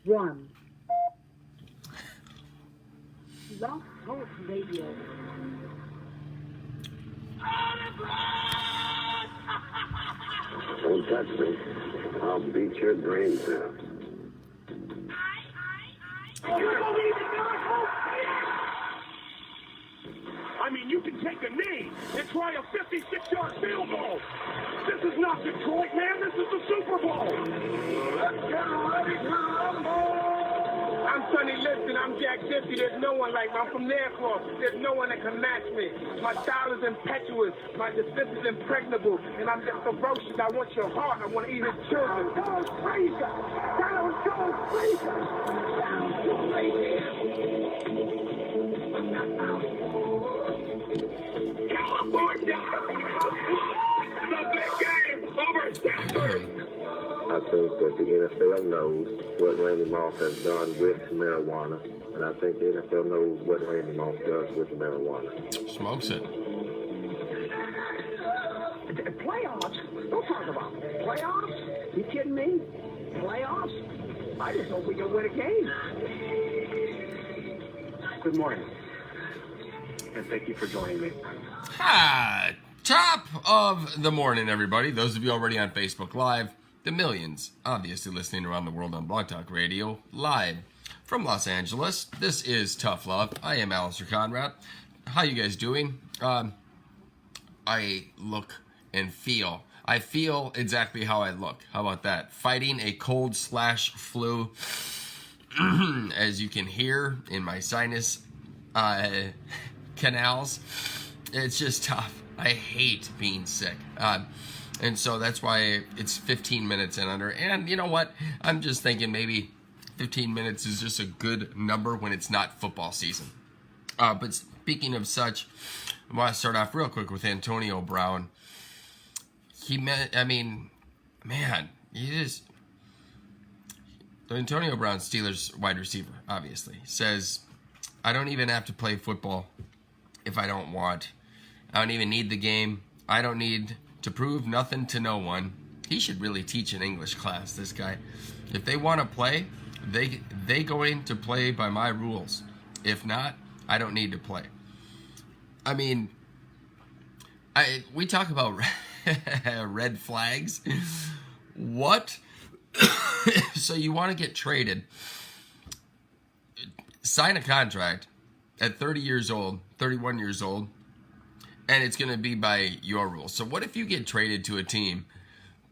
One. Love Talk Radio. Don't touch me. I'll beat your brains out. I mean, you can take a knee and try a 56-yard field goal. This is not Detroit, man. This is the Super Bowl. Let's get ready to rumble. I'm Sonny Liston. I'm Jack Dempsey. There's no one like me. I'm from Nairclaw. There's no one that can match me. My style is impetuous. My defense is impregnable. And I'm just ferocious. I want your heart. I want to eat his children. Down goes Frazier. Down goes Frazier. Down goes Frazier. California! The big game over Stanford! I think that the NFL knows what Randy Moss has done with marijuana, and I think the NFL knows what Randy Moss does with marijuana. Smokes it. Playoffs? Don't talk about it. Playoffs? You kidding me? Playoffs? I just hope we can win a game. Good morning, and thank you for joining me. Top of the morning, everybody. Those of you already on Facebook Live, the millions obviously listening around the world on Blog Talk Radio, live from Los Angeles. This is Tough Love. I am Alistair Conrad. How you guys doing? I look and feel. I feel exactly how I look. How about that? Fighting a cold/flu. As you can hear in my sinus canals. It's just tough. I hate being sick. And so that's why it's 15 minutes and under. And you know what? I'm just thinking maybe 15 minutes is just a good number when it's not football season. But speaking of such, I want to start off real quick with Antonio Brown. Antonio Brown, Steelers wide receiver, obviously, says, I don't even have to play football if I don't want. I don't even need the game. I don't need to prove nothing to no one. He should really teach an English class, this guy. If they want to play, they going to play by my rules. If not, I don't need to play. I mean, we talk about red flags. What? So you want to get traded, sign a contract at 30 years old, 31 years old, and it's going to be by your rules. So what if you get traded to a team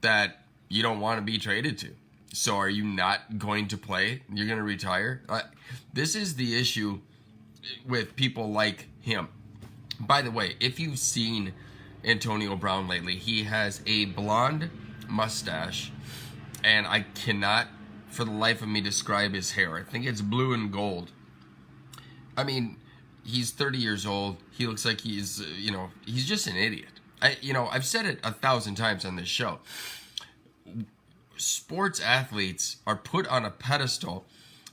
that you don't want to be traded to? So are you not going to play? You're going to retire? This is the issue with people like him. By the way, if you've seen Antonio Brown lately, he has a blonde mustache, and I cannot for the life of me describe his hair. I think it's blue and gold. I mean, he's 30 years old. He looks like he's just an idiot. I've said it 1,000 times on this show. Sports athletes are put on a pedestal,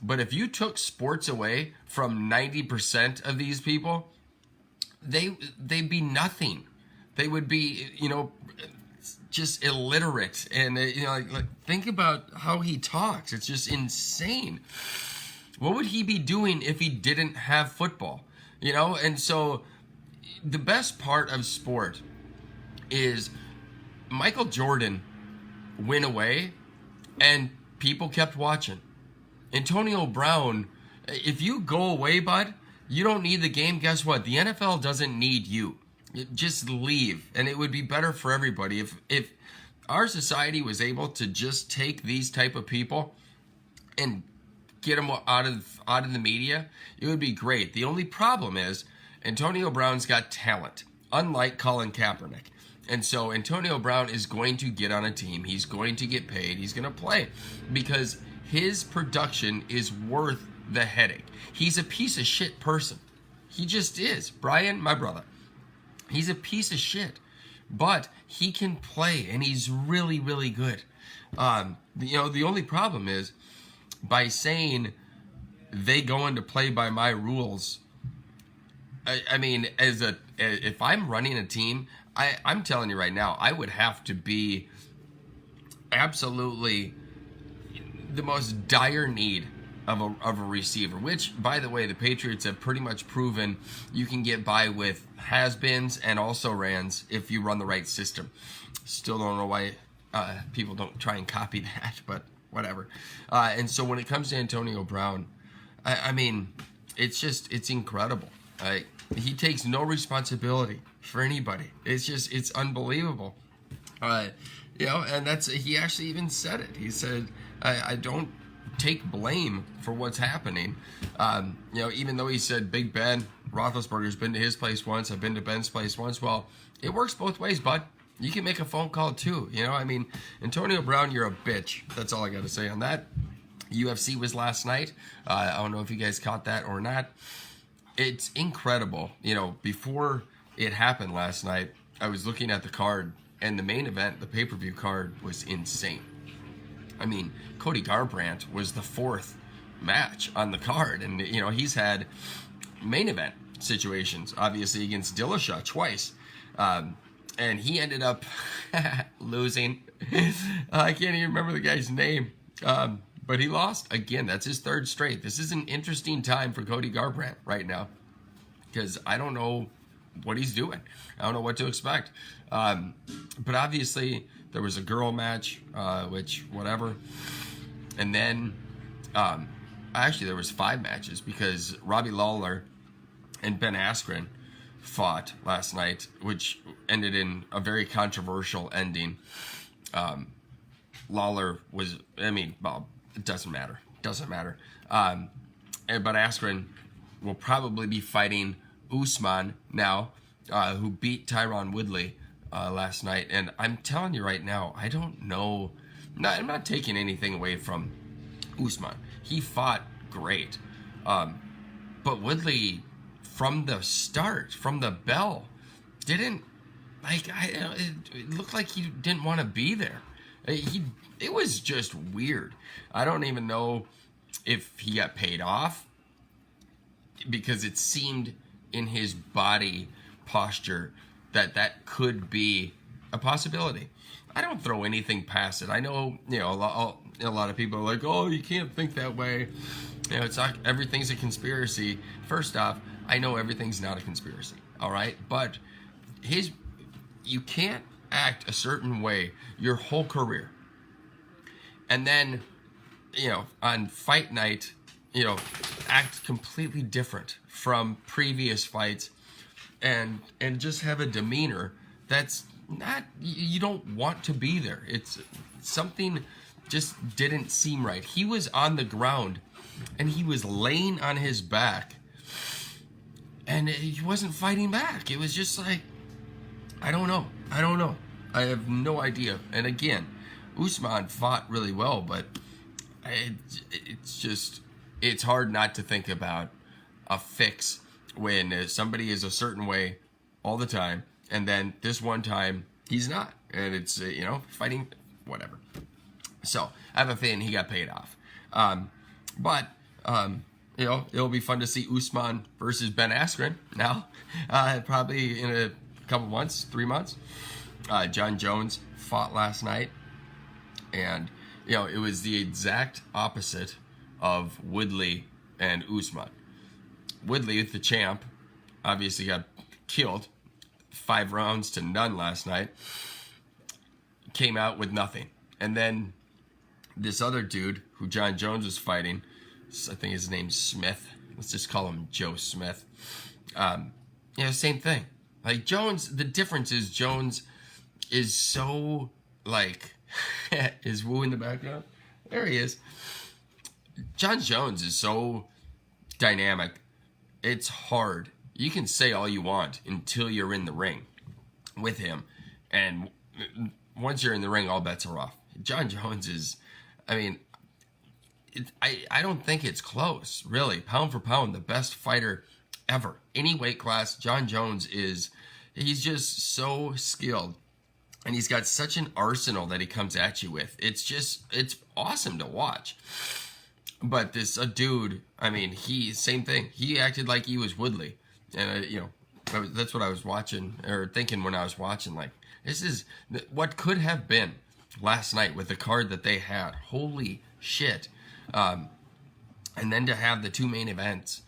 but if you took sports away from 90% of these people, they'd be nothing. They would be, just illiterate. And, think about how he talks. It's just insane. What would he be doing if he didn't have football? And so the best part of sport is Michael Jordan went away and people kept watching. Antonio Brown, if you go away, bud, you don't need the game. Guess what? The NFL doesn't need you. Just leave, and it would be better for everybody. If our society was able to just take these type of people and get them out of the media, it would be great. The only problem is Antonio Brown's got talent, unlike Colin Kaepernick. And so Antonio Brown is going to get on a team. He's going to get paid. He's going to play because his production is worth the headache. He's a piece of shit person. He just is. Brian, my brother, he's a piece of shit. But he can play, and he's really, really good. The only problem is by saying they going to play by my rules. I mean, if I'm running a team, I'm telling you right now, I would have to be absolutely. the most dire need of a receiver, which, by the way, the Patriots have pretty much proven you can get by with has-beens and also-rans if you run the right system. Still don't know why people don't try and copy that, but whatever. And so when it comes to Antonio Brown, I mean, it's incredible. He takes no responsibility for anybody. It's unbelievable. And he actually even said it. He said, I don't take blame for what's happening. Even though he said Big Ben Roethlisberger's been to his place once, I've been to Ben's place once. Well, it works both ways, bud. You can make a phone call too. Antonio Brown, you're a bitch. That's all I got to say on that. UFC was last night. I don't know if you guys caught that or not. It's incredible. Before it happened last night, I was looking at the card, and the main event, the pay-per-view card, was insane. Cody Garbrandt was the fourth match on the card, and he's had main event situations, obviously against Dillashaw twice, and he ended up losing. I can't even remember the guy's name, but he lost again. That's his third straight. This is an interesting time for Cody Garbrandt right now, because I don't know what he's doing. I don't know what to expect. But obviously there was a girl match, which whatever. And then actually there was 5 matches, because Robbie Lawler and Ben Askren fought last night, which ended in a very controversial ending. Lawler was, it doesn't matter. But Askren will probably be fighting Usman now, who beat Tyron Woodley last night. And I'm telling you right now, I don't know. I'm not taking anything away from Usman. He fought great. But Woodley, from the start, from the bell, didn't, it looked like he didn't want to be there. It was just weird. I don't even know if he got paid off, because it seemed in his body posture that could be a possibility. I don't throw anything past it. I know, a lot of people are like, oh, you can't think that way. It's not, everything's a conspiracy. First off, I know everything's not a conspiracy, all right? But you can't act a certain way your whole career, and then, on fight night, act completely different from previous fights, and just have a demeanor that's not, you don't want to be there. It's something just didn't seem right. He was on the ground, and he was laying on his back, and he wasn't fighting back. It was just like, I don't know. I have no idea. And again, Usman fought really well, but it's hard not to think about a fix when somebody is a certain way all the time, and then this one time he's not, and it's fighting whatever. So I have a feeling he got paid off. But it'll be fun to see Usman versus Ben Askren now, probably in a couple months, 3 months. Jon Jones fought last night, and it was the exact opposite of Woodley and Usman. Woodley, the champ, obviously got killed 5 rounds to none last night, came out with nothing. And then this other dude who Jon Jones was fighting, I think his name's Smith, let's just call him Joe Smith, same thing. Like Jones, the difference is Jones is so, is Wu in the background? There he is. Jon Jones is so dynamic. It's hard. You can say all you want until you're in the ring with him. And once you're in the ring, all bets are off. Jon Jones is, I don't think it's close, really. Pound for pound, the best fighter ever. Any weight class, Jon Jones he's just so skilled. And he's got such an arsenal that he comes at you with. It's awesome to watch. But this dude, same thing. He acted like he was Woodley. And, that's what I was watching, or thinking when I was watching. This is what could have been last night with the card that they had. Holy shit. And then to have the two main events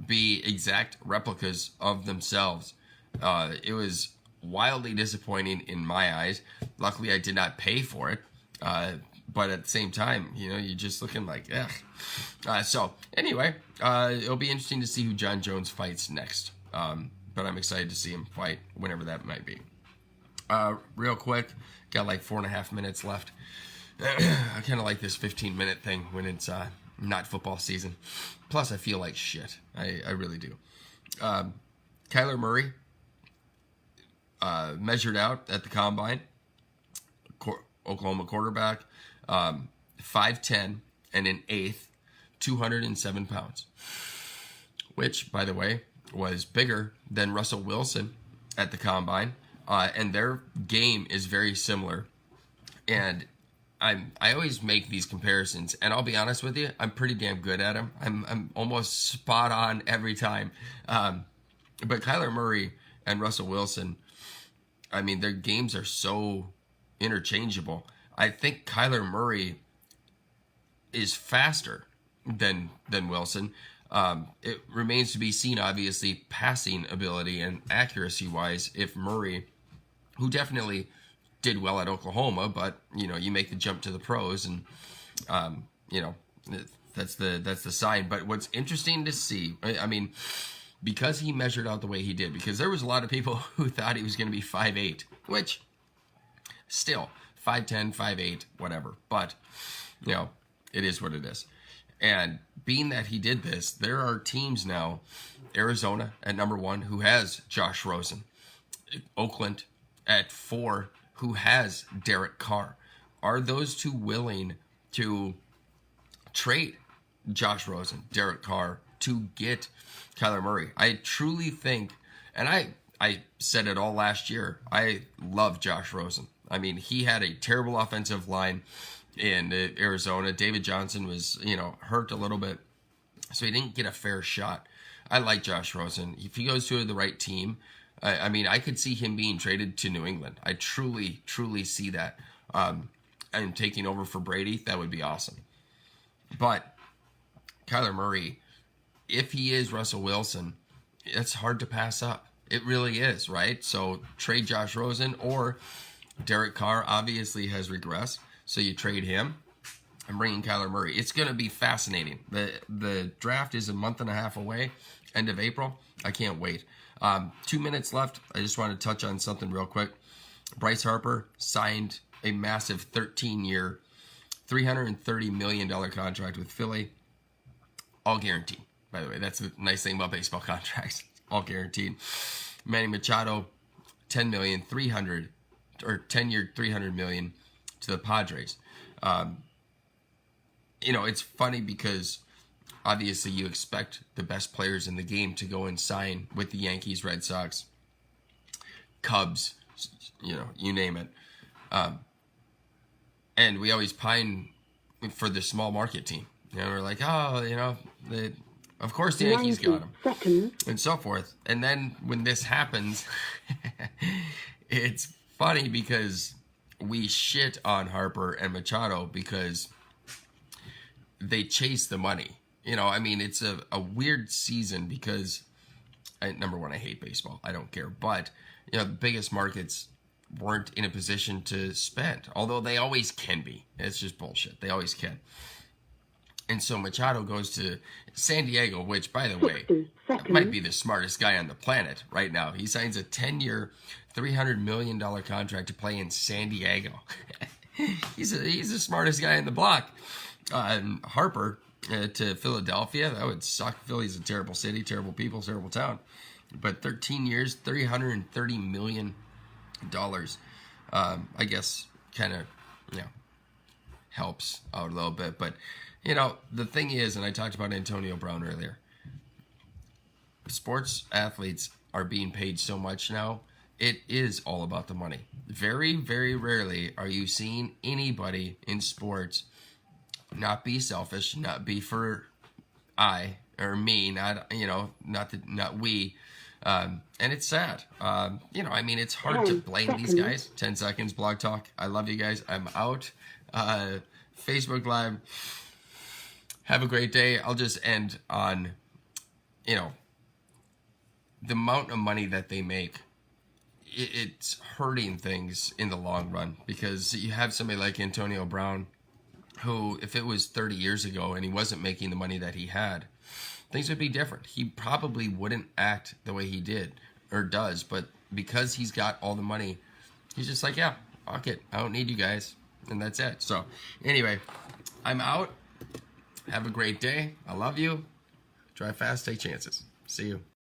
be exact replicas of themselves, it was wildly disappointing in my eyes. Luckily, I did not pay for it. But at the same time, you know, you're just looking like, ugh. So anyway, it'll be interesting to see who Jon Jones fights next. But I'm excited to see him fight whenever that might be. Real quick, got like 4.5 minutes left. I kind of like this 15-minute thing when it's not football season. Plus, I feel like shit. I really do. Kyler Murray measured out at the combine. Oklahoma quarterback, 5'10" and an eighth, 207 pounds. Which, by the way, was bigger than Russell Wilson at the combine. And their game is very similar. And I always make these comparisons, and I'll be honest with you, I'm pretty damn good at them. I'm almost spot on every time. But Kyler Murray and Russell Wilson, I mean, their games are so interchangeable. I think Kyler Murray is faster than Wilson. It remains to be seen, obviously, passing ability and accuracy-wise, if Murray, who definitely did well at Oklahoma, but you know, you make the jump to the pros, and you know, that's the sign. But what's interesting to see, I mean, because he measured out the way he did, because there was a lot of people who thought he was going to be 5'8", which still 5'10", 5'8", whatever. But you know, it is what it is. And being that he did this, there are teams now, Arizona at number 1, who has Josh Rosen, Oakland at 4, who has Derek Carr. Are those two willing to trade Josh Rosen, Derek Carr, to get Kyler Murray? I truly think, and I said it all last year, I love Josh Rosen. I mean, he had a terrible offensive line in Arizona. David Johnson was, you know, hurt a little bit, so he didn't get a fair shot. I like Josh Rosen. If he goes to the right team, I mean, I could see him being traded to New England. I truly, truly see that. And taking over for Brady, that would be awesome. But Kyler Murray, if he is Russell Wilson, it's hard to pass up. It really is, right? So trade Josh Rosen, or Derek Carr obviously has regressed, so you trade him and bring in Kyler Murray. It's going to be fascinating. The draft is a month and a half away, end of April. I can't wait. 2 minutes left. I just want to touch on something real quick. Bryce Harper signed a massive 13-year, $330 million contract with Philly. All guaranteed, by the way. That's the nice thing about baseball contracts. All guaranteed. Manny Machado, 10 million, 300, or 10-year, $300 million to the Padres. You know, it's funny because obviously you expect the best players in the game to go and sign with the Yankees, Red Sox, Cubs, you know, you name it. And we always pine for the small market team. You know, we're like, oh, you know, of course the Yankees got him, and so forth. And then when this happens, it's funny because we shit on Harper and Machado because they chase the money. You know, I mean, it's a weird season because, number one, I hate baseball. I don't care. But, you know, the biggest markets weren't in a position to spend, although they always can be. It's just bullshit. They always can. And so Machado goes to San Diego, which, by the way, might be the smartest guy on the planet right now. He signs a 10-year, $300 million contract to play in San Diego. He's the smartest guy in the block. And Harper to Philadelphia, that would suck. Philly's a terrible city, terrible people, terrible town. But 13 years, $330 million, I guess kind of, you know, helps out a little bit. But, you know, the thing is, and I talked about Antonio Brown earlier, sports athletes are being paid so much now, it is all about the money. Very, very rarely are you seeing anybody in sports not be selfish, not be for I or me, not, you know, not we. And it's sad. You know, I mean, it's hard to blame these guys. 10 seconds, Blog Talk. I love you guys. I'm out. Facebook Live. Have a great day. I'll just end on, you know, the amount of money that they make. It's hurting things in the long run, because you have somebody like Antonio Brown, who, if it was 30 years ago and he wasn't making the money that he had, things would be different. He probably wouldn't act the way he did or does, but because he's got all the money, he's just like, yeah, fuck it, I don't need you guys, and that's it. So anyway, I'm out. Have a great day. I love you. Drive fast, take chances. See you.